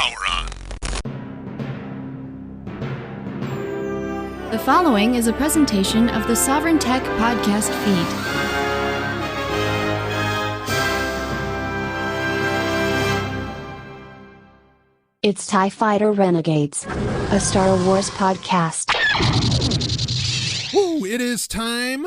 power on. The following is a presentation of the Sovryn Tech podcast feed. It's Fighter Renegades, a Star Wars podcast. Woo, it is time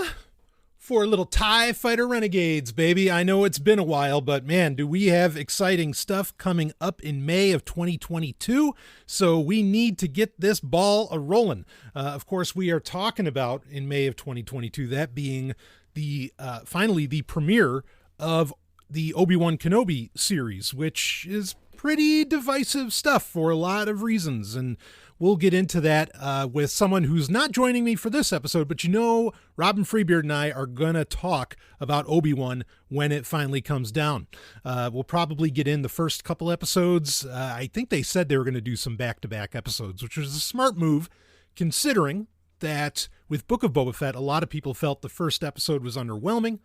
for a little TIE Fighter Renegades, baby. I know it's been a while, but man, do we have exciting stuff coming up in May of 2022, so we need to get this ball a-rolling. Of course, we are talking about, in May of 2022, that being the finally the premiere of the Obi-Wan Kenobi series, which is pretty divisive stuff for a lot of reasons, and we'll get into that with someone who's not joining me for this episode, but you know, Robin Freebeard and I are going to talk about Obi-Wan when it finally comes down. We'll probably get in the first couple episodes. I think they said they were going to do some back-to-back episodes, which was a smart move, considering that with Book of Boba Fett, a lot of people felt the first episode was underwhelming,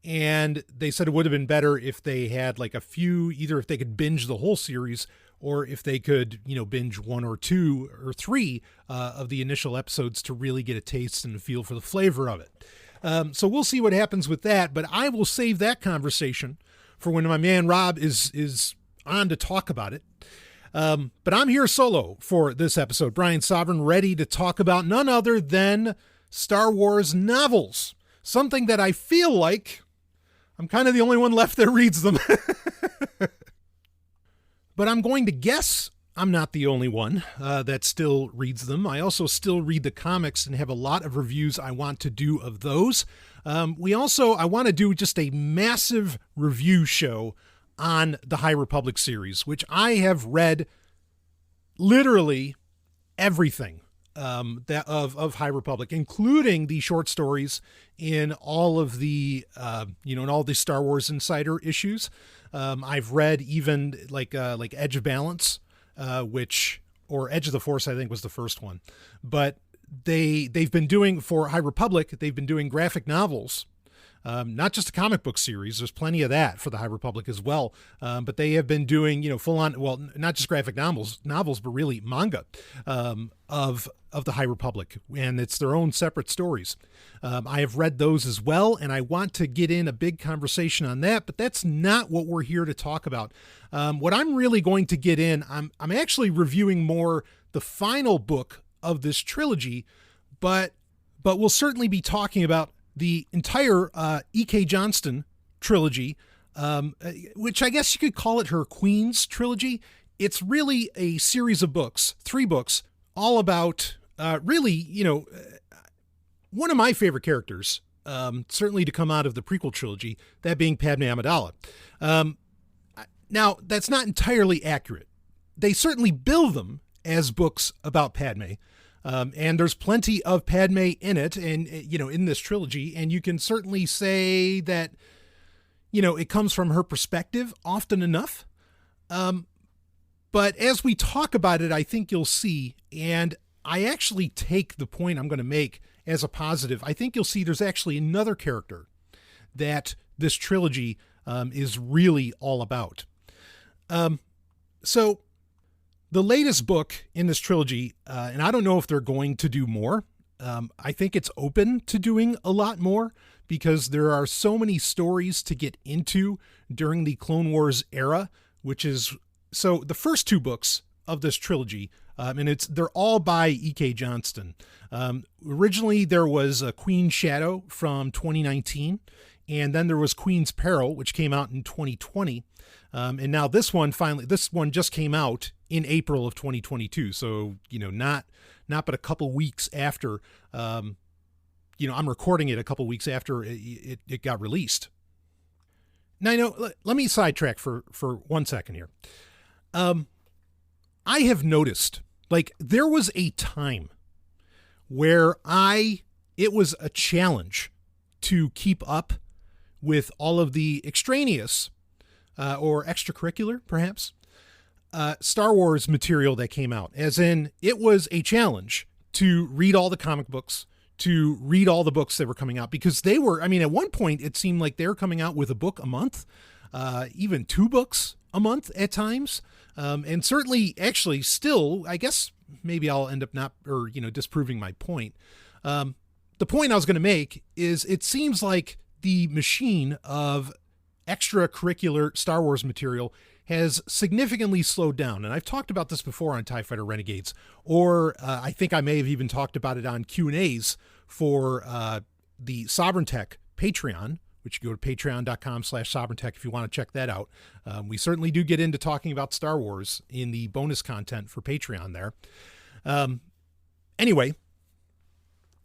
and they said it would have been better if they had like a few, either if they could binge the whole series or if they could, you know, binge one or two or three of the initial episodes to really get a taste and a feel for the flavor of it. So we'll see what happens with that, but I will save that conversation for when my man Rob is on to talk about it. But I'm here solo for this episode. Brian Sovryn, ready to talk about none other than Star Wars novels. Something that I feel like I'm kind of the only one left that reads them. But I'm going to guess I'm not the only one that still reads them. I also still read the comics and have a lot of reviews I want to do of those. I want to do just a massive review show on the High Republic series, which I have read literally everything of High Republic, including the short stories in all of the, in all the Star Wars Insider issues. I've read even like Edge of Balance, or Edge of the Force, I think was the first one, but they've been doing, for High Republic, they've been doing graphic novels. Not just a comic book series. There's plenty of that for the High Republic as well. But they have been doing, full on, well, not just graphic novels, but really manga, of the High Republic, and it's their own separate stories. I have read those as well, and I want to get in a big conversation on that, but that's not what we're here to talk about. What I'm really going to get in, I'm actually reviewing more the final book of this trilogy, but we'll certainly be talking about the entire E.K. Johnston trilogy, which I guess you could call it her Queen's trilogy. It's really a series of books, 3 books, all about one of my favorite characters, certainly to come out of the prequel trilogy, that being Padme Amidala. Now, that's not entirely accurate. They certainly bill them as books about Padme. And there's plenty of Padme in it and, in this trilogy. And you can certainly say that, it comes from her perspective often enough. But as we talk about it, I think you'll see, and I actually take the point I'm going to make as a positive. I think you'll see there's actually another character that this trilogy is really all about. So the latest book in this trilogy, and I don't know if they're going to do more. I think it's open to doing a lot more because there are so many stories to get into during the Clone Wars era, so the first 2 books of this trilogy, and they're all by E.K. Johnston. Originally, there was Queen Shadow from 2019, and then there was Queen's Peril, which came out in 2020. And now this one just came out in April of 2022. So, not but a couple weeks after, I'm recording it a couple weeks after it got released. Now, let me sidetrack for 1 second here. I have noticed, there was a time where it was a challenge to keep up with all of the extraneous or extracurricular, perhaps, Star Wars material that came out. As in, it was a challenge to read all the comic books, to read all the books that were coming out, because they were, at one point, it seemed like they were coming out with a book a month, even 2 books a month at times. And certainly, actually, still, I guess maybe I'll end up disproving my point. The point I was going to make is it seems like the machine of extracurricular Star Wars material has significantly slowed down. And I've talked about this before on TIE Fighter Renegades, or I think I may have even talked about it on Q&As for the Sovryn Tech Patreon, which you go to patreon.com/SovrynTech if you want to check that out. We certainly do get into talking about Star Wars in the bonus content for Patreon there. Anyway,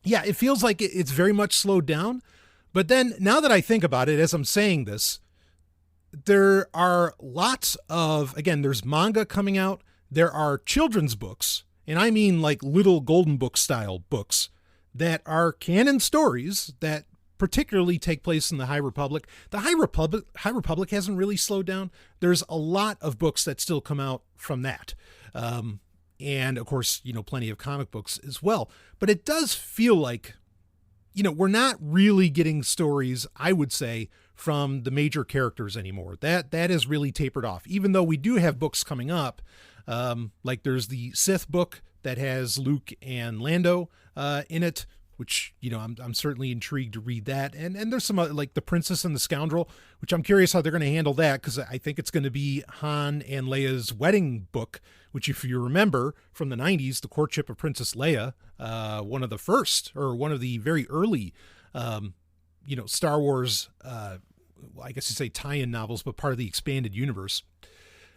yeah, it feels like it's very much slowed down. But then now that I think about it, as I'm saying this, there are lots of, again, there's manga coming out. There are children's books, and I mean like little golden book style books that are canon stories that particularly take place in the High Republic. The High Republic hasn't really slowed down. There's a lot of books that still come out from that. And of course, plenty of comic books as well. But it does feel like, we're not really getting stories, I would say, from the major characters anymore. That has really tapered off, even though we do have books coming up. Like there's the Sith book that has Luke and Lando in it, which, I'm certainly intrigued to read that. And there's some like The Princess and the Scoundrel, which I'm curious how they're going to handle that, because I think it's going to be Han and Leia's wedding book, which, if you remember from the 90s, The Courtship of Princess Leia, one of the first, or one of the very early, Star Wars, I guess you say tie-in novels, but part of the expanded universe.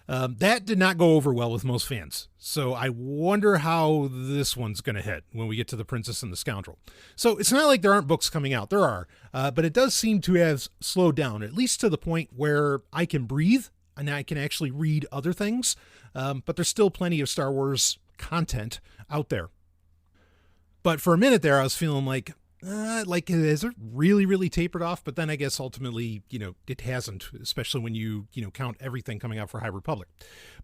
That did not go over well with most fans. So I wonder how this one's going to hit when we get to The Princess and the Scoundrel. So it's not like there aren't books coming out. There are, but it does seem to have slowed down, at least to the point where I can breathe and I can actually read other things. But there's still plenty of Star Wars content out there. But for a minute there, I was feeling like has it really, really tapered off? But then I guess ultimately, it hasn't, especially when you count everything coming out for High Republic.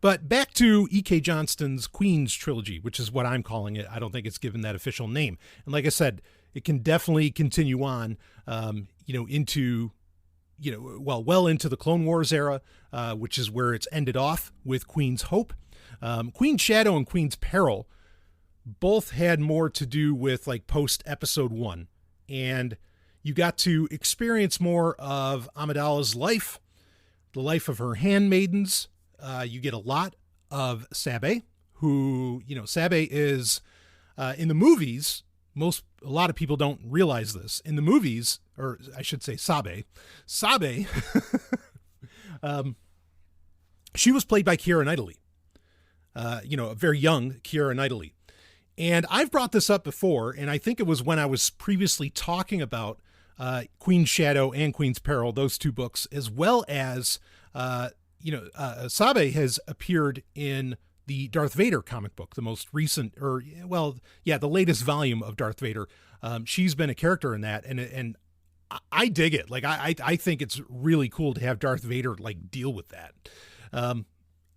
But back to E.K. Johnston's Queen's Trilogy, which is what I'm calling it. I don't think it's given that official name. And like I said, it can definitely continue on, into, well into the Clone Wars era, which is where it's ended off with Queen's Hope. Queen's Shadow and Queen's Peril both had more to do with like post episode 1, and you got to experience more of Amidala's life, the life of her handmaidens. You get a lot of Sabe, who, Sabe is, in the movies, a lot of people don't realize this. In the movies, or I should say Sabe, she was played by Keira Knightley, a very young Keira Knightley. And I've brought this up before, and I think it was when I was previously talking about Queen's Shadow and Queen's Peril, those two books, as well as, Sabe has appeared in the Darth Vader comic book, the most recent, the latest volume of Darth Vader. She's been a character in that, and I dig it. Like, I think it's really cool to have Darth Vader, like, deal with that.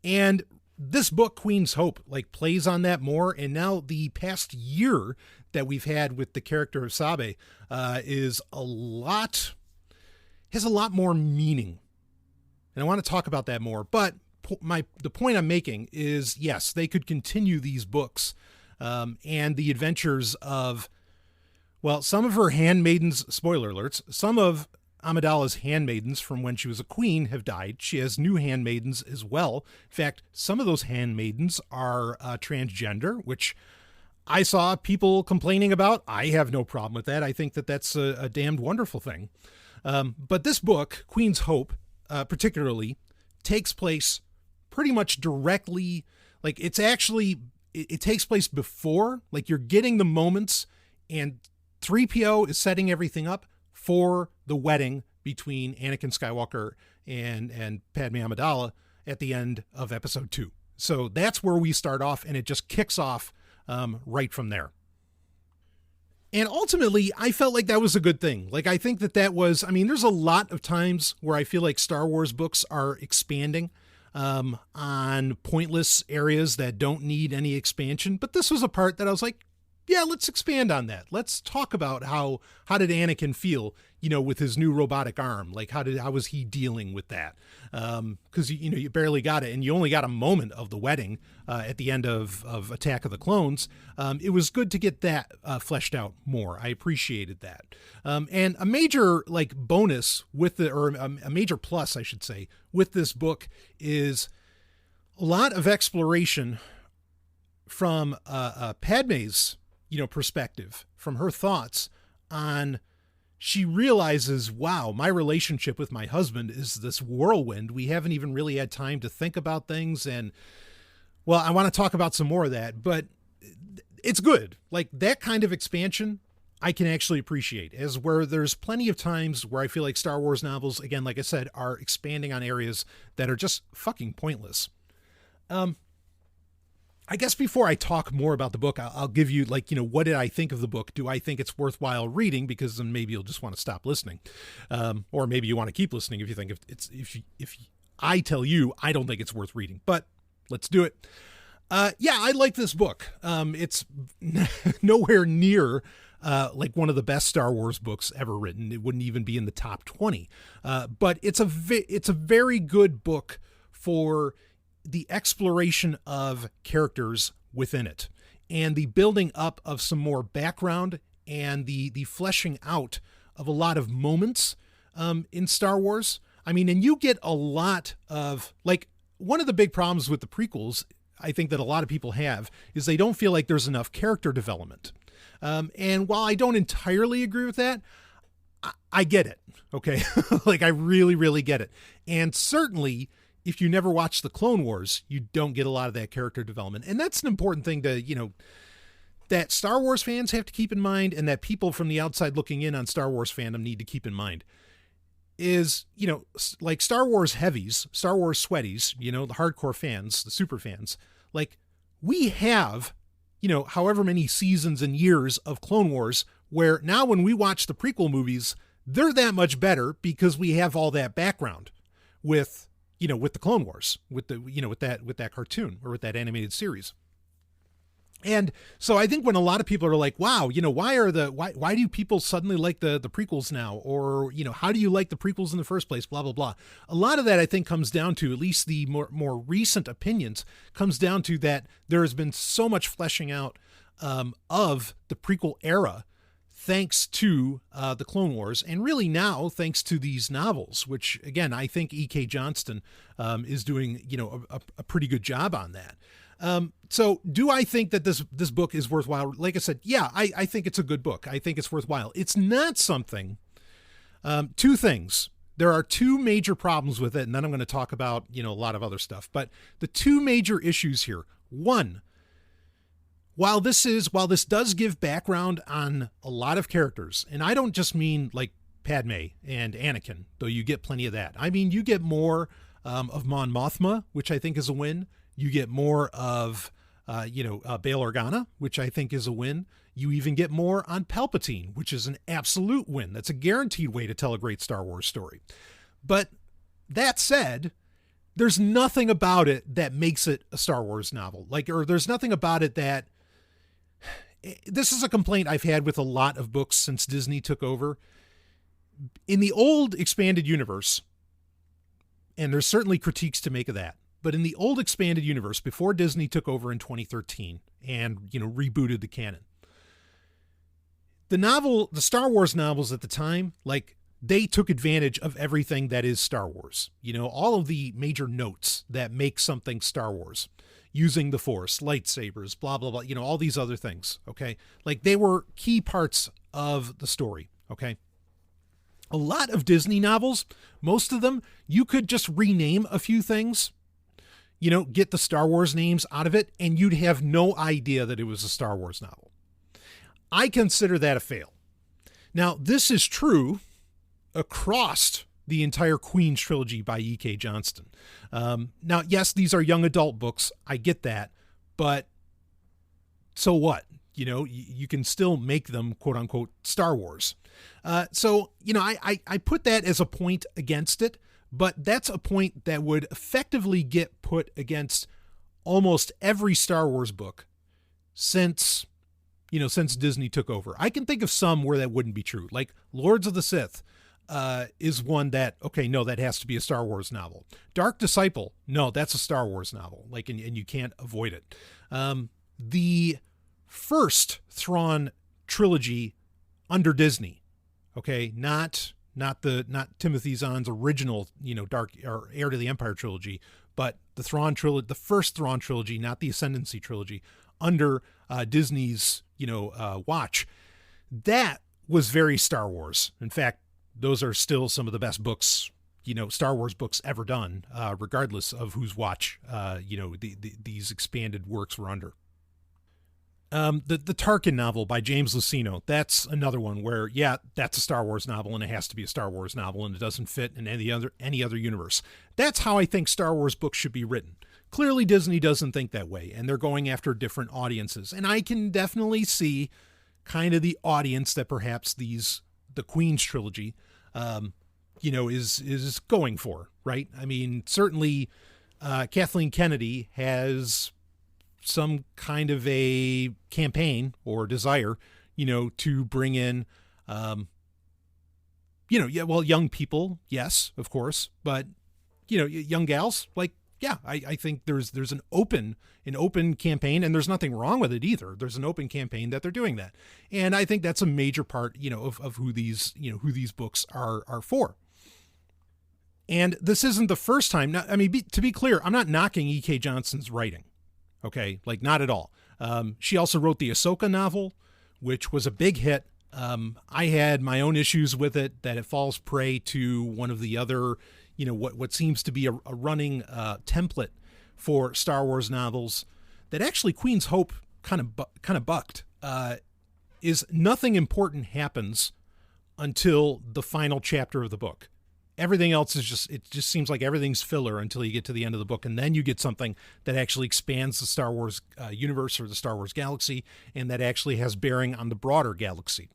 And this book, Queen's Hope, like, plays on that more. And now the past year that we've had with the character of Sabe has a lot more meaning. And I want to talk about that more. But the point I'm making is, yes, they could continue these books and the adventures of, well, some of her handmaidens, spoiler alerts, some of Amidala's handmaidens from when she was a queen have died. She has new handmaidens as well. In fact, some of those handmaidens are transgender, which I saw people complaining about. I have no problem with that. I think that that's a damned wonderful thing. But this book, Queen's Hope, particularly, takes place pretty much directly, like it takes place before, like you're getting the moments, and 3PO is setting everything up for the wedding between Anakin Skywalker and Padme Amidala at the end of episode 2. So that's where we start off, and it just kicks off right from there. And ultimately, I felt like that was a good thing. Like, I think that was, there's a lot of times where I feel like Star Wars books are expanding on pointless areas that don't need any expansion. But this was a part that I was like, yeah, let's expand on that. Let's talk about how did Anakin feel, with his new robotic arm? Like, how was he dealing with that? Because you barely got it, and you only got a moment of the wedding at the end of Attack of the Clones. It was good to get that fleshed out more. I appreciated that. And a major bonus a major plus, I should say, with this book is a lot of exploration from Padme's perspective, from her thoughts on. She realizes, wow, my relationship with my husband is this whirlwind. We haven't even really had time to think about things. And, well, I want to talk about some more of that, but it's good. Like, that kind of expansion, I can actually appreciate, as where there's plenty of times where I feel like Star Wars novels, again, like I said, are expanding on areas that are just fucking pointless. I guess before I talk more about the book, I'll give you what did I think of the book? Do I think it's worthwhile reading? Because then maybe you'll just want to stop listening. Or maybe you want to keep listening if you think if I tell you, I don't think it's worth reading, but let's do it. Yeah, I like this book. It's nowhere near one of the best Star Wars books ever written. It wouldn't even be in the top 20. But it's a very good book for the exploration of characters within it and the building up of some more background and the fleshing out of a lot of moments in Star Wars. I mean, and you get a lot of one of the big problems with the prequels, I think that a lot of people have, is they don't feel like there's enough character development. And while I don't entirely agree with that, I get it. Okay. I really, really get it. And certainly, if you never watch the Clone Wars, you don't get a lot of that character development. And that's an important thing to, that Star Wars fans have to keep in mind, and that people from the outside looking in on Star Wars fandom need to keep in mind is, Star Wars heavies, Star Wars sweaties, the hardcore fans, the super fans, we have, however many seasons and years of Clone Wars, where now when we watch the prequel movies, they're that much better because we have all that background with the Clone Wars, with that cartoon or with that animated series. And so I think when a lot of people are like, wow, why do people suddenly like the prequels now? Or, how do you like the prequels in the first place? Blah, blah, blah. A lot of that, I think, comes down to, at least the more recent opinions, comes down to that there has been so much fleshing out of the prequel era, thanks to the Clone Wars, and really now thanks to these novels, which, again, I think E.K. Johnston is doing, a pretty good job on that. So do I think that this book is worthwhile? Like I said, yeah, I think it's a good book. I think it's worthwhile. It's not something, two things. There are two major problems with it, and then I'm going to talk about, a lot of other stuff. But the two major issues here. One, while this does give background on a lot of characters, and I don't just mean Padme and Anakin, though you get plenty of that. I mean, you get more of Mon Mothma, which I think is a win. You get more of, Bail Organa, which I think is a win. You even get more on Palpatine, which is an absolute win. That's a guaranteed way to tell a great Star Wars story. But that said, there's nothing about it that makes it a Star Wars novel. Or there's nothing about it that... This is a complaint I've had with a lot of books since Disney took over. In the old expanded universe, and there's certainly critiques to make of that, but in the old expanded universe, before Disney took over in 2013 and, rebooted the canon, the Star Wars novels at the time, they took advantage of everything that is Star Wars. All of the major notes that make something Star Wars. Using the Force, lightsabers, blah, blah, blah, all these other things, okay? They were key parts of the story, okay? A lot of Disney novels, most of them, you could just rename a few things, get the Star Wars names out of it, and you'd have no idea that it was a Star Wars novel. I consider that a fail. Now, this is true across the entire Queen's trilogy by E.K. Johnston. Now, yes, these are young adult books. I get that. But so what? You can still make them, quote unquote, Star Wars. So, I put that as a point against it, but that's a point that would effectively get put against almost every Star Wars book since, since Disney took over. I can think of some where that wouldn't be true. Like Lords of the Sith is one that, okay, no, that has to be a Star Wars novel. Dark Disciple, no, that's a Star Wars novel. Like, and you can't avoid it. The first Thrawn trilogy under Disney, okay, not Timothy Zahn's original, Dark or Heir to the Empire trilogy, but the first Thrawn trilogy, not the Ascendancy trilogy, under Disney's, watch. That was very Star Wars. In fact, those are still some of the best books, Star Wars books ever done, regardless of whose watch, these expanded works were under. The Tarkin novel by James Luceno, that's another one where, yeah, that's a Star Wars novel and it has to be a Star Wars novel and it doesn't fit in any other universe. That's how I think Star Wars books should be written. Clearly Disney doesn't think that way, and they're going after different audiences. And I can definitely see kind of the audience that perhaps the Queen's trilogy, is going for, right? I mean, certainly Kathleen Kennedy has some kind of a campaign or desire, to bring in, young people, yes, of course, but, young gals, like, yeah, I think there's an open campaign, and there's nothing wrong with it either. There's an open campaign that they're doing that. And I think that's a major part, of who these books are for. And this isn't the first time. Now, I mean, to be clear, I'm not knocking E.K. Johnson's writing. Okay, like not at all. She also wrote the Ahsoka novel, which was a big hit. I had my own issues with it, that it falls prey to one of the other, what seems to be a running template for Star Wars novels that actually Queen's Hope kind of bucked. Is nothing important happens until the final chapter of the book. Everything else is it just seems like everything's filler until you get to the end of the book. And then you get something that actually expands the Star Wars universe or the Star Wars galaxy, and that actually has bearing on the broader galaxy.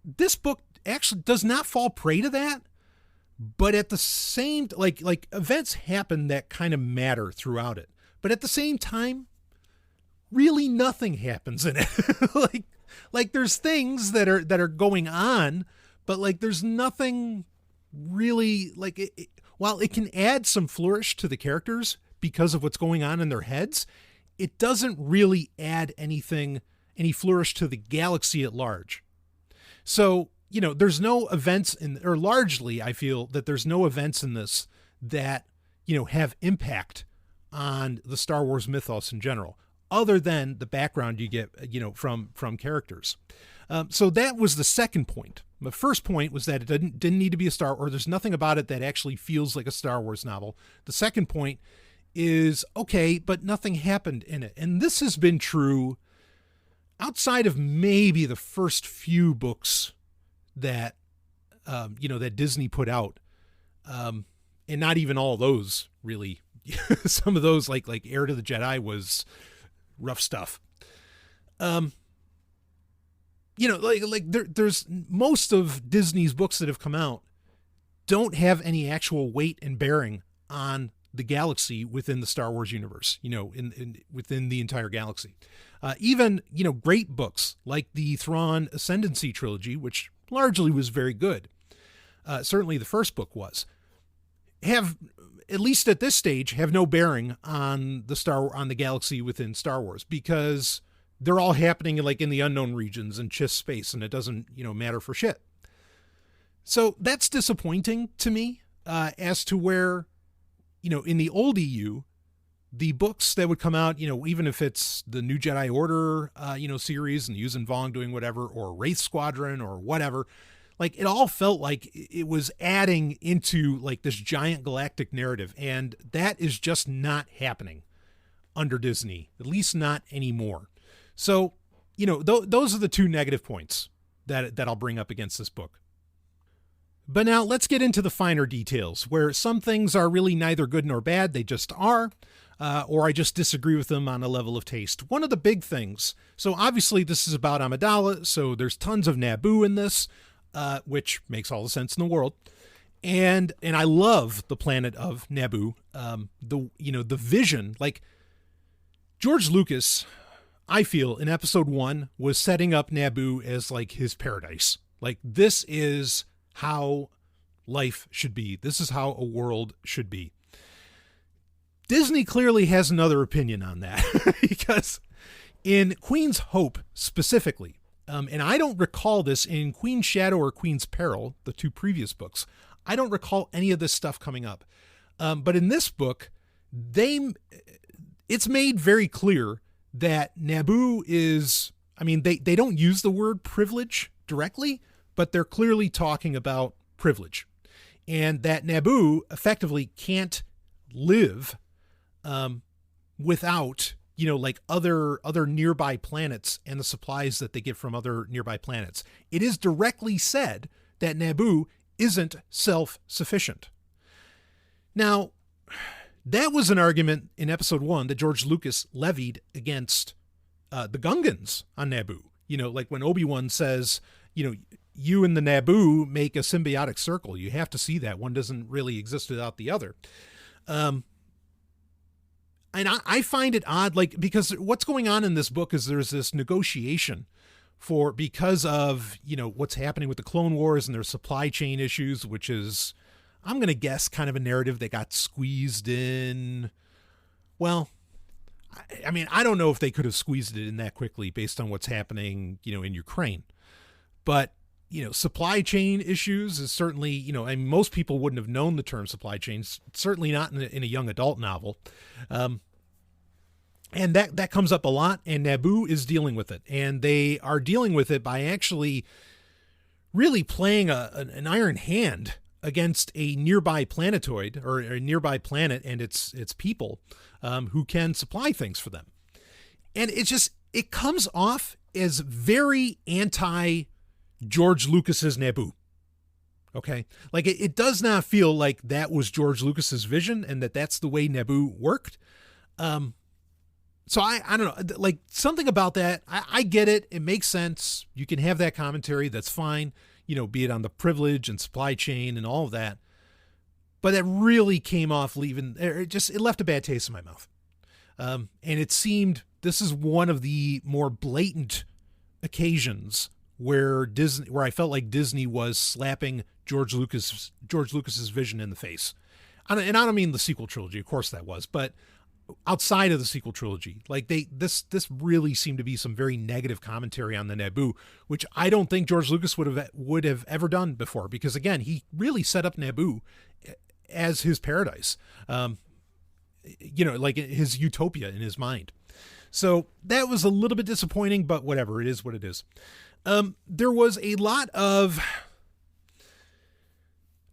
This book actually does not fall prey to that, but at the same, like events happen that kind of matter throughout it. But at the same time, really nothing happens in it. like there's things that are going on, but like there's nothing really, like while it can add some flourish to the characters because of what's going on in their heads, it doesn't really add any flourish to the galaxy at large. So, there's no events or largely I feel that there's no events in this that, have impact on the Star Wars mythos in general, other than the background you get, from characters. So that was the second point. The first point was that it didn't need to be there's nothing about it that actually feels like a Star Wars novel. The second point is, okay, but nothing happened in it. And this has been true outside of maybe the first few books that, that Disney put out. And not even all of those really. Some of those like Heir to the Jedi was rough stuff. There's most of Disney's books that have come out don't have any actual weight and bearing on the galaxy within the Star Wars universe, within the entire galaxy. Even, great books like the Thrawn Ascendancy trilogy, which largely was very good. Certainly the first book was, have, at least at this stage, have no bearing on the galaxy within Star Wars, because they're all happening in the unknown regions and Chiss space, and it doesn't, matter for shit. So that's disappointing to me, as to where, in the old EU, the books that would come out, even if it's the New Jedi Order, series and Yuuzhan Vong doing whatever, or Wraith Squadron or whatever, it all felt like it was adding into this giant galactic narrative. And that is just not happening under Disney, at least not anymore. So, those are the two negative points that I'll bring up against this book. But now let's get into the finer details, where some things are really neither good nor bad, they just are, or I just disagree with them on a level of taste. One of the big things, so obviously this is about Amidala, so there's tons of Naboo in this, which makes all the sense in the world. And I love the planet of Naboo. The vision, George Lucas, I feel, in episode 1 was setting up Naboo as like his paradise. Like, this is how life should be. This is how a world should be. Disney clearly has another opinion on that because in Queen's Hope specifically, and I don't recall this in Queen's Shadow or Queen's Peril, the 2 previous books, I don't recall any of this stuff coming up. But in this book, it's made very clear that Naboo is, I mean, they don't use the word privilege directly, but they're clearly talking about privilege. And that Naboo effectively can't live without, like other nearby planets and the supplies that they get from other nearby planets. It is directly said that Naboo isn't self-sufficient. Now, that was an argument in episode 1 that George Lucas levied against the Gungans on Naboo. Like when Obi-Wan says, you and the Naboo make a symbiotic circle. You have to see that. One doesn't really exist without the other. And I find it odd, like, because what's going on in this book is there's this negotiation because of, what's happening with the Clone Wars and their supply chain issues, which is, I'm going to guess, kind of a narrative that got squeezed in. Well, I mean, I don't know if they could have squeezed it in that quickly based on what's happening, in Ukraine. But, supply chain issues is certainly, I mean, most people wouldn't have known the term supply chains, certainly not in a young adult novel. And that comes up a lot, and Naboo is dealing with it. And they are dealing with it by actually really playing an iron hand against a nearby planetoid or a nearby planet and its people who can supply things for them. And it comes off as very anti-George Lucas's Naboo. Okay? Like, it does not feel like that was George Lucas's vision and that's the way Naboo worked. So I don't know, like, something about that. I get it. It makes sense. You can have that commentary. That's fine. Be it on the privilege and supply chain and all of that. But it really came off it left a bad taste in my mouth. And it seemed this is one of the more blatant occasions where I felt like Disney was slapping George Lucas's vision in the face. And I don't mean the sequel trilogy, of course that was, but outside of the sequel trilogy, like this really seemed to be some very negative commentary on the Naboo, which I don't think George Lucas would have ever done before, because again, he really set up Naboo as his paradise, like his utopia in his mind. So that was a little bit disappointing, but whatever, it is what it is. There was a lot of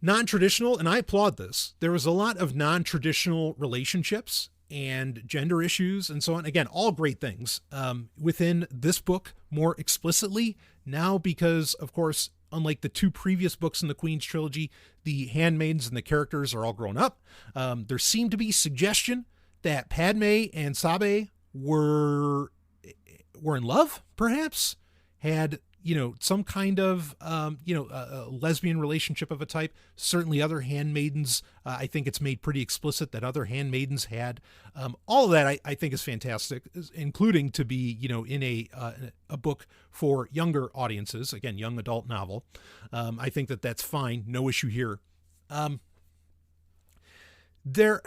non-traditional, and I applaud this. There was a lot of non-traditional relationships and gender issues and so on. Again, all great things within this book more explicitly now, because of course, unlike the 2 previous books in the Queen's trilogy, the handmaidens and the characters are all grown up. There seemed to be suggestion that Padme and Sabe were in love, perhaps, had some kind of, a lesbian relationship of a type. Certainly other handmaidens, I think it's made pretty explicit that other handmaidens had. All of that I think is fantastic, including to be, in a book for younger audiences, again, young adult novel. I think that's fine. No issue here. The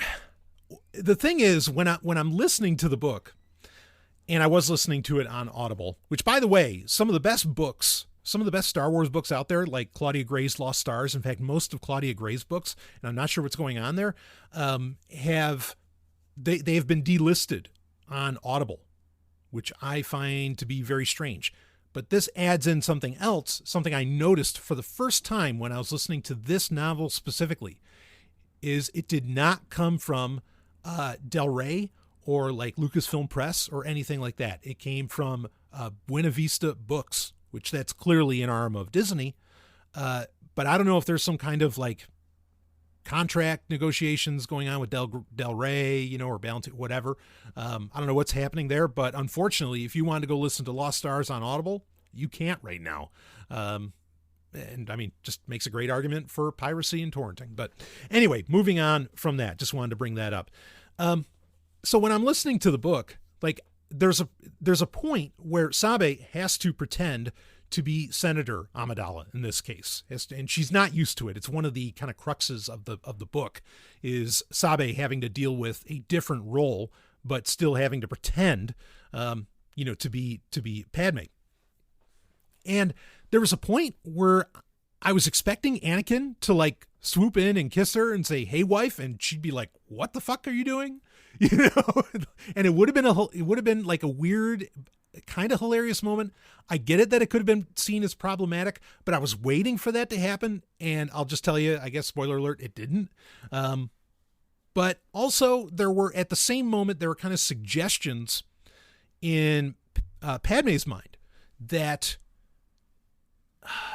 thing is, when I'm listening to the book, and I was listening to it on Audible, which, by the way, some of the best Star Wars books out there, like Claudia Gray's Lost Stars, in fact, most of Claudia Gray's books, and I'm not sure what's going on there, have been delisted on Audible, which I find to be very strange. But this adds in something else, something I noticed for the first time when I was listening to this novel specifically, is it did not come from Del Rey or like Lucasfilm Press or anything like that. It came from Buena Vista Books, which that's clearly an arm of Disney. But I don't know if there's some kind of like contract negotiations going on with Del Rey, or Bounty, whatever. I don't know what's happening there, but unfortunately, if you wanted to go listen to Lost Stars on Audible, you can't right now. And I mean, just makes a great argument for piracy and torrenting. But anyway, moving on from that, just wanted to bring that up. So when I'm listening to the book, like there's a point where Sabe has to pretend to be Senator Amidala in this case, and she's not used to it. It's one of the kind of cruxes of the book, is Sabe having to deal with a different role, but still having to pretend, to be Padme. And there was a point where I was expecting Anakin to like swoop in and kiss her and say, "Hey, wife," and she'd be like, "What the fuck are you doing?" And it would have been like a weird, kind of hilarious moment. I get it that it could have been seen as problematic, but I was waiting for that to happen. And I'll just tell you, I guess, spoiler alert, it didn't. But also at the same moment, there were kind of suggestions in Padme's mind that,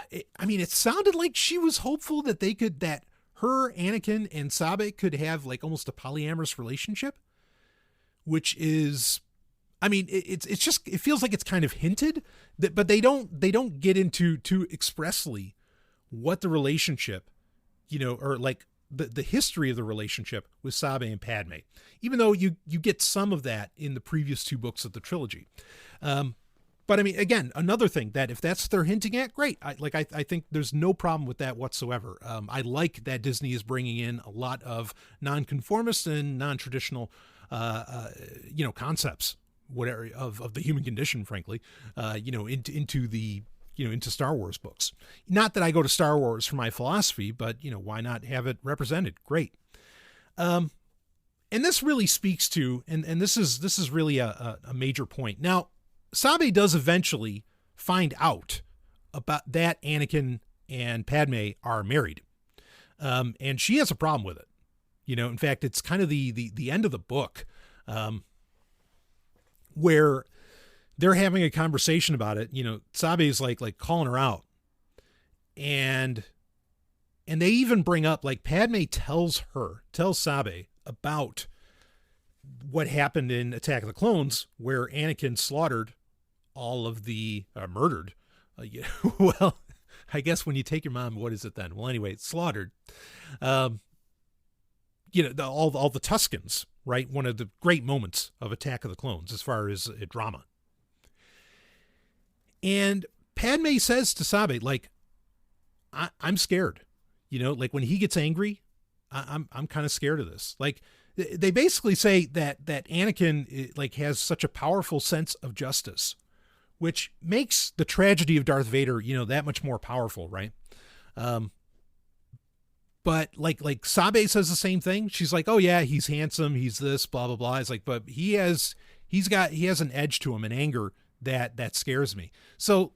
it sounded like she was hopeful that that her, Anakin, and Sabe could have like almost a polyamorous relationship, which is, it feels like it's kind of hinted that, but they don't get into too expressly what the relationship, or like the history of the relationship with Sabe and Padme, even though you get some of that in the previous two books of the trilogy. But again, another thing that if that's what they're hinting at, great. I think there's no problem with that whatsoever. I like that Disney is bringing in a lot of nonconformist and non-traditional, concepts, whatever of the human condition, frankly, into Star Wars books. Not that I go to Star Wars for my philosophy, but why not have it represented? Great. And this really speaks to, and this is really a major point. Now, Sabe does eventually find out about that Anakin and Padme are married. And she has a problem with it. In fact, it's kind of the end of the book, where they're having a conversation about it. Sabe's like calling her out, and they even bring up, like, Padme tells Sabe about what happened in Attack of the Clones, where Anakin slaughtered all of the murdered. Well, I guess when you take your mom, what is it then? Well, anyway, slaughtered. All the Tuscans, right? One of the great moments of Attack of the Clones as far as a drama. And Padme says to Sabe, like, I'm scared. Like when he gets angry, I'm kind of scared of this. Like, they basically say that Anakin like has such a powerful sense of justice, which makes the tragedy of Darth Vader, that much more powerful, right? But like Sabe says the same thing. She's like, "Oh yeah, he's handsome, he's this, blah blah blah." It's like, but he has an edge to him, an anger that scares me. So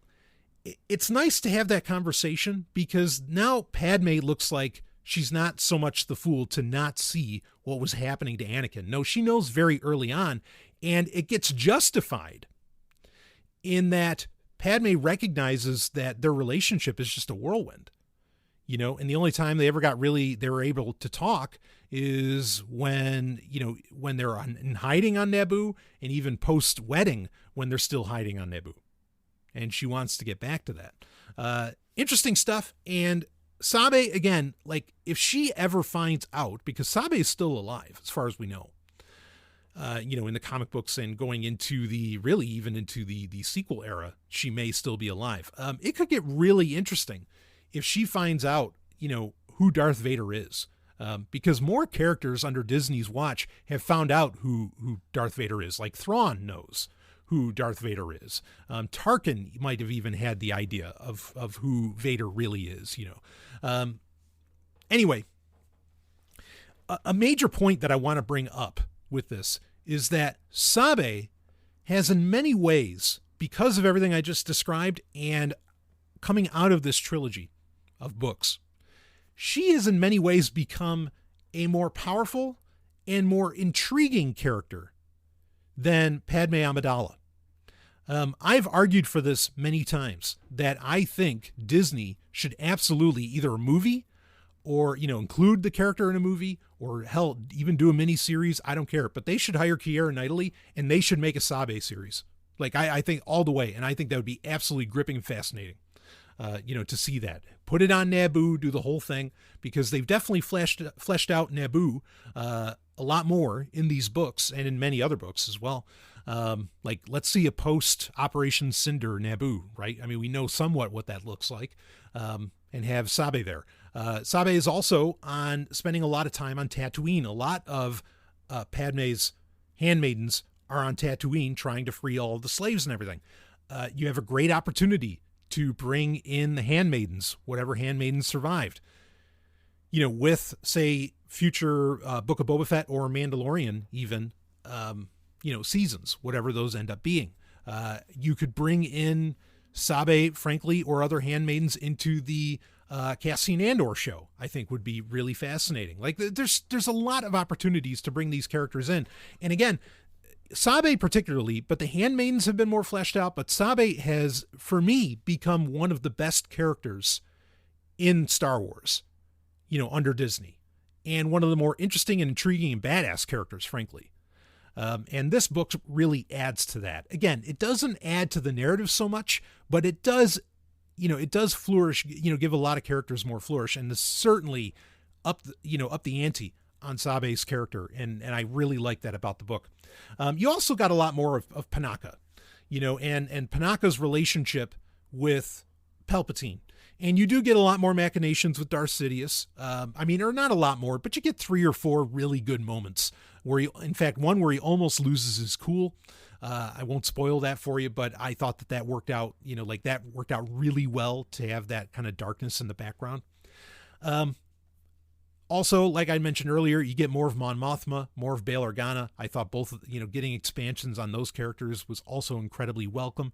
it's nice to have that conversation, because now Padme looks like she's not so much the fool to not see what was happening to Anakin. No, she knows very early on, and it gets justified in that Padme recognizes that their relationship is just a whirlwind, and the only time they were able to talk is when they're in hiding on Naboo, and even post-wedding when they're still hiding on Naboo. And she wants to get back to that. Interesting stuff. And Sabe, again, like, if she ever finds out, because Sabe is still alive, as far as we know, in the comic books and going into even into the sequel era, she may still be alive. It could get really interesting if she finds out, who Darth Vader is, because more characters under Disney's watch have found out who Darth Vader is. Like Thrawn knows who Darth Vader is. Tarkin might have even had the idea of who Vader really is, Anyway, a major point that I want to bring up with this is that Sabe has in many ways, because of everything I just described and coming out of this trilogy of books, she has in many ways become a more powerful and more intriguing character than Padme Amidala. I've argued for this many times, that I think Disney should absolutely either a movie or, include the character in a movie, or hell, even do a mini series. I don't care, but they should hire Keira Knightley and they should make a Sabe series. Like, I think all the way. And I think that would be absolutely gripping and fascinating, to see that. Put it on Naboo, do the whole thing, because they've definitely fleshed out Naboo, a a lot more in these books and in many other books as well. Like, let's see a post Operation Cinder Naboo, right? I mean, we know somewhat what that looks like, and have Sabe there. Sabe is also spending a lot of time on Tatooine. A lot of Padme's handmaidens are on Tatooine trying to free all of the slaves and everything. You have a great opportunity to bring in the handmaidens, whatever handmaidens survived, with, say, future Book of Boba Fett or Mandalorian even, seasons, whatever those end up being. You could bring in Sabe, frankly, or other handmaidens into the Cassian Andor show. I think would be really fascinating. Like, there's a lot of opportunities to bring these characters in. And again, Sabe particularly, but the handmaidens have been more fleshed out. But Sabe has, for me, become one of the best characters in Star Wars, under Disney, and one of the more interesting and intriguing and badass characters, frankly. And this book really adds to that. Again, it doesn't add to the narrative so much, but it does, it does flourish, give a lot of characters more flourish. And this certainly up the ante on Sabe's character. And I really like that about the book. You also got a lot more of Panaka, and Panaka's relationship with Palpatine. And you do get a lot more machinations with Darth Sidious. Or not a lot more, but you get 3 or 4 really good moments where one where he almost loses his cool. I won't spoil that for you, but I thought that worked out, that worked out really well to have that kind of darkness in the background. Also, like I mentioned earlier, you get more of Mon Mothma, more of Bail Organa. I thought both, getting expansions on those characters was also incredibly welcome.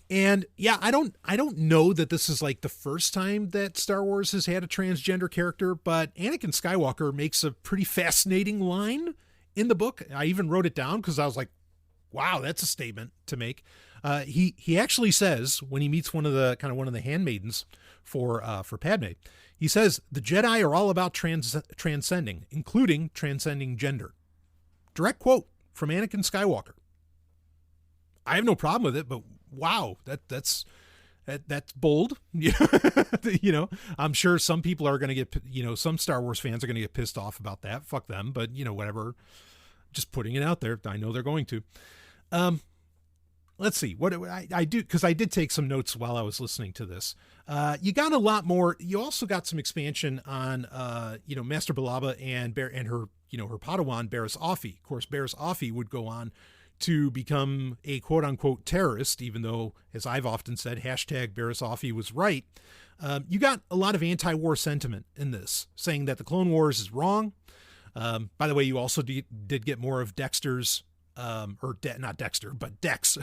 And yeah, I don't know that this is like the first time that Star Wars has had a transgender character, but Anakin Skywalker makes a pretty fascinating line in the book. I even wrote it down because I was like, wow, that's a statement to make. He actually says, when he meets one of the handmaidens for Padme, he says, the Jedi are all about transcending, including transcending gender. Direct quote from Anakin Skywalker. I have no problem with it, but wow, that's bold. I'm sure some people are going to get, some Star Wars fans are going to get pissed off about that. Fuck them. But whatever, just putting it out there. I know they're going to. Let's see what I do. Cause I did take some notes while I was listening to this. You got a lot more. You also got some expansion on, Master Balaba and her, her Padawan, Barriss Offee. Of course, Barriss Offee would go on to become a quote unquote terrorist, even though, as I've often said, hashtag Barriss Offee was right. You got a lot of anti-war sentiment in this, saying that the Clone Wars is wrong. By the way, you also did get more of Dexter's, not Dexter, but Dex.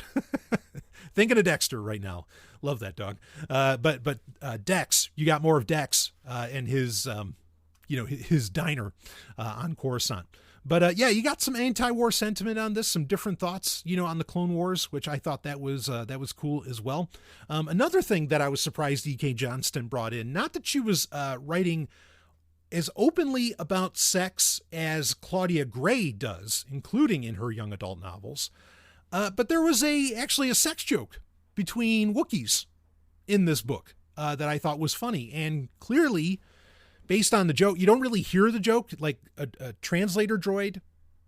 Thinking of Dexter right now. Love that dog. But Dex, you got more of Dex, and his, his diner, on Coruscant. But you got some anti-war sentiment on this, some different thoughts, on the Clone Wars, which I thought that was cool as well. Another thing that I was surprised E.K. Johnston brought in, not that she was writing as openly about sex as Claudia Gray does, including in her young adult novels, but there was actually a sex joke between Wookiees in this book that I thought was funny, and clearly, based on the joke, you don't really hear the joke. Like a translator droid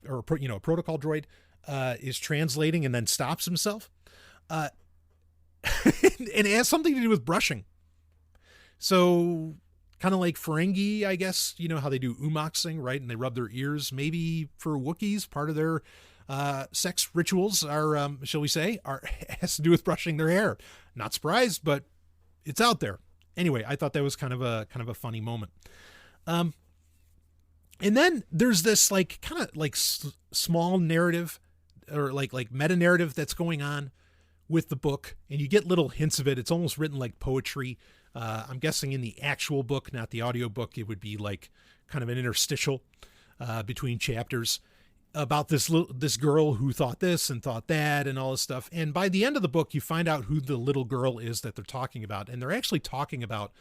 or, a protocol droid is translating and then stops himself. And it has something to do with brushing. So kind of like Ferengi, I guess, how they do umoxing, right? And they rub their ears. Maybe for Wookiees, part of their sex rituals are, shall we say, has to do with brushing their hair. Not surprised, but it's out there. Anyway, I thought that was kind of a funny moment. And then there's this small narrative or like meta narrative that's going on with the book, and you get little hints of it. It's almost written like poetry. I'm guessing in the actual book, not the audio book, it would be like kind of an interstitial between chapters about this girl who thought this and thought that and all this stuff. And by the end of the book, you find out who the little girl is that they're talking about. And they're actually talking about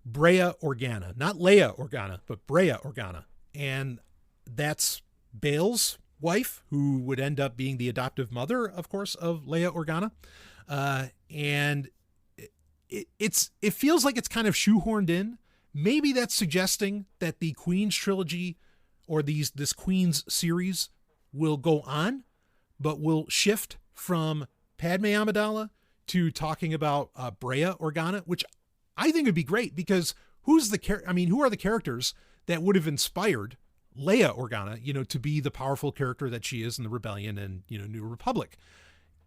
Brea Organa, not Leia Organa, but Brea Organa. And that's Bail's wife, who would end up being the adoptive mother, of course, of Leia Organa. And it feels like it's kind of shoehorned in maybe that's suggesting that the Queen's trilogy or this Queen's series will go on, but will shift from Padme Amidala to talking about Brea Organa, which I think would be great, because who are the characters that would have inspired Leia Organa, to be the powerful character that she is in the Rebellion and, New Republic?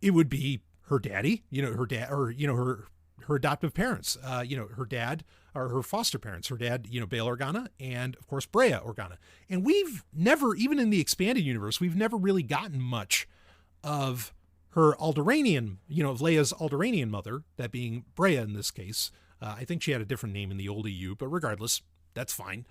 It would be her daddy, her adoptive parents, her dad or her foster parents, her dad, Bail Organa, and of course, Brea Organa. And we've never, even in the expanded universe, we've never really gotten much of her Alderaanian, of Leia's Alderaanian mother, that being Brea in this case. I think she had a different name in the old EU, but regardless, that's fine.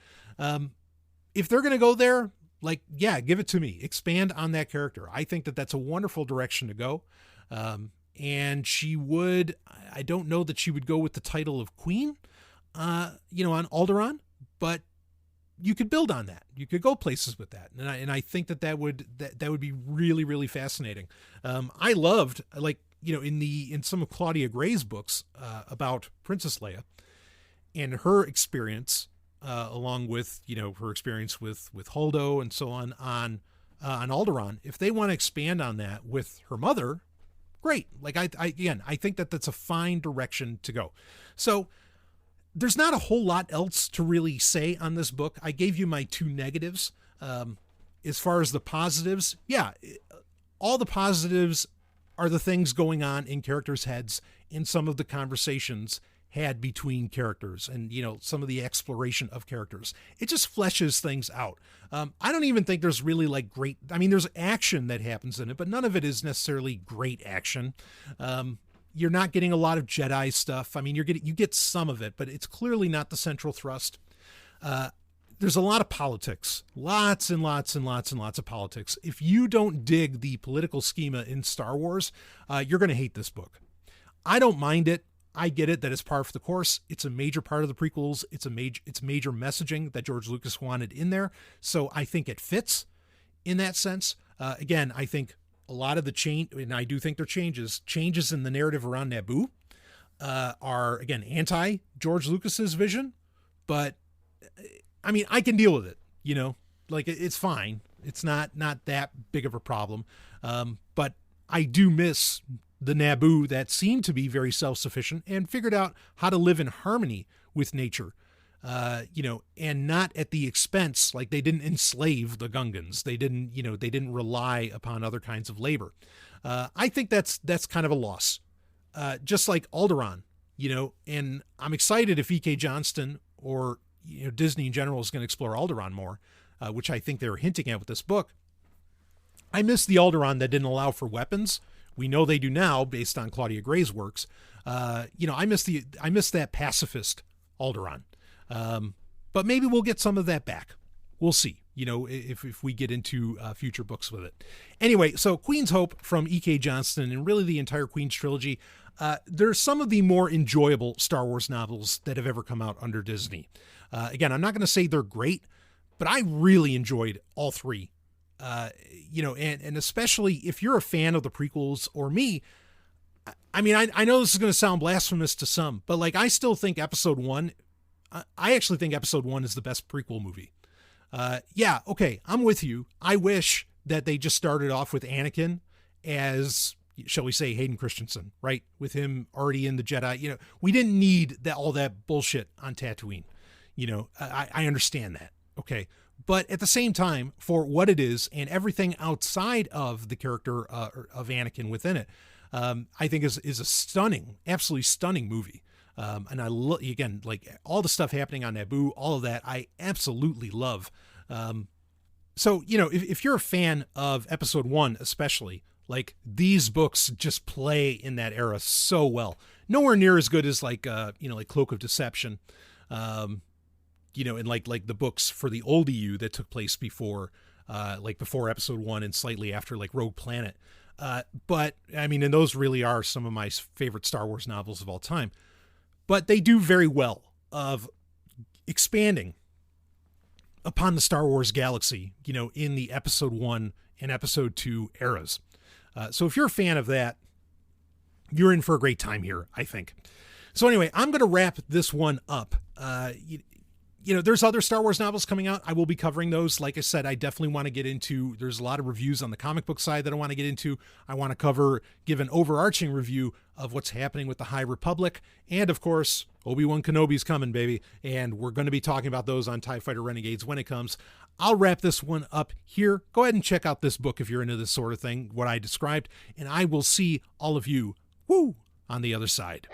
If they're going to go there, give it to me. Expand on that character. I think that that's a wonderful direction to go. And I don't know that she would go with the title of Queen, on Alderaan, but you could build on that. You could go places with that. And I think that would be really, really fascinating. I loved, in some of Claudia Gray's books, about Princess Leia and her experience, along with, her experience with Holdo and so on Alderaan. If they want to expand on that with her mother, great. I think that that's a fine direction to go. So there's not a whole lot else to really say on this book. I gave you my 2 negatives. As far as the positives, all the positives are the things going on in characters' heads in some of the conversations had between characters and, some of the exploration of characters. It just fleshes things out. I don't even think there's really there's action that happens in it, but none of it is necessarily great action. You're not getting a lot of Jedi stuff. You get some of it, but it's clearly not the central thrust. There's a lot of politics, lots and lots and lots and lots of politics. If you don't dig the political schema in Star Wars, you're going to hate this book. I don't mind it. I get it that it's par for the course. It's a major part of the prequels. It's major messaging that George Lucas wanted in there. So I think it fits in that sense. Again, I think a lot of the change, and I do think there are changes in the narrative around Naboo, are, again, anti George Lucas's vision, but I can deal with it, it's fine. It's not that big of a problem. But I do miss the Naboo that seemed to be very self-sufficient and figured out how to live in harmony with nature, and not at the expense, they didn't enslave the Gungans. They didn't rely upon other kinds of labor. I think that's kind of a loss. Just like Alderaan, and I'm excited if E.K. Johnston or, Disney in general is going to explore Alderaan more, which I think they're hinting at with this book. I miss the Alderaan that didn't allow for weapons. We know they do now, based on Claudia Gray's works. I miss that pacifist Alderaan. But maybe we'll get some of that back. We'll see, if we get into future books with it. Anyway, so Queen's Hope from E.K. Johnston and really the entire Queen's trilogy. They're some of the more enjoyable Star Wars novels that have ever come out under Disney. Again, I'm not going to say they're great, but I really enjoyed all 3. And especially if you're a fan of the prequels or me, I know this is going to sound blasphemous to some, but I still think episode 1, I actually think episode 1 is the best prequel movie. Okay, I'm with you. I wish that they just started off with Anakin as, shall we say, Hayden Christensen, right? With him already in the Jedi. We didn't need all that bullshit on Tatooine. I understand that. Okay. But at the same time, for what it is and everything outside of the character of Anakin within it, I think is a stunning, absolutely stunning movie. And I look again, all the stuff happening on Naboo, all of that, I absolutely love. So, if you're a fan of episode 1, especially, these books just play in that era so well. Nowhere near as good as Cloak of Deception, and the books for the old EU that took place before episode 1 and slightly after Rogue Planet. But and those really are some of my favorite Star Wars novels of all time. But they do very well of expanding upon the Star Wars galaxy, in the episode 1 and episode 2 eras. So if you're a fan of that, you're in for a great time here, I think. So anyway, I'm going to wrap this one up. there's other Star Wars novels coming out. I will be covering those. Like I said, I definitely want to get into, there's a lot of reviews on the comic book side that I want to get into. I want to give an overarching review of what's happening with the High Republic. And of course, Obi-Wan Kenobi's coming, baby. And we're going to be talking about those on TIE Fighter Renegades when it comes. I'll wrap this one up here. Go ahead and check out this book if you're into this sort of thing, what I described. And I will see all of you, on the other side.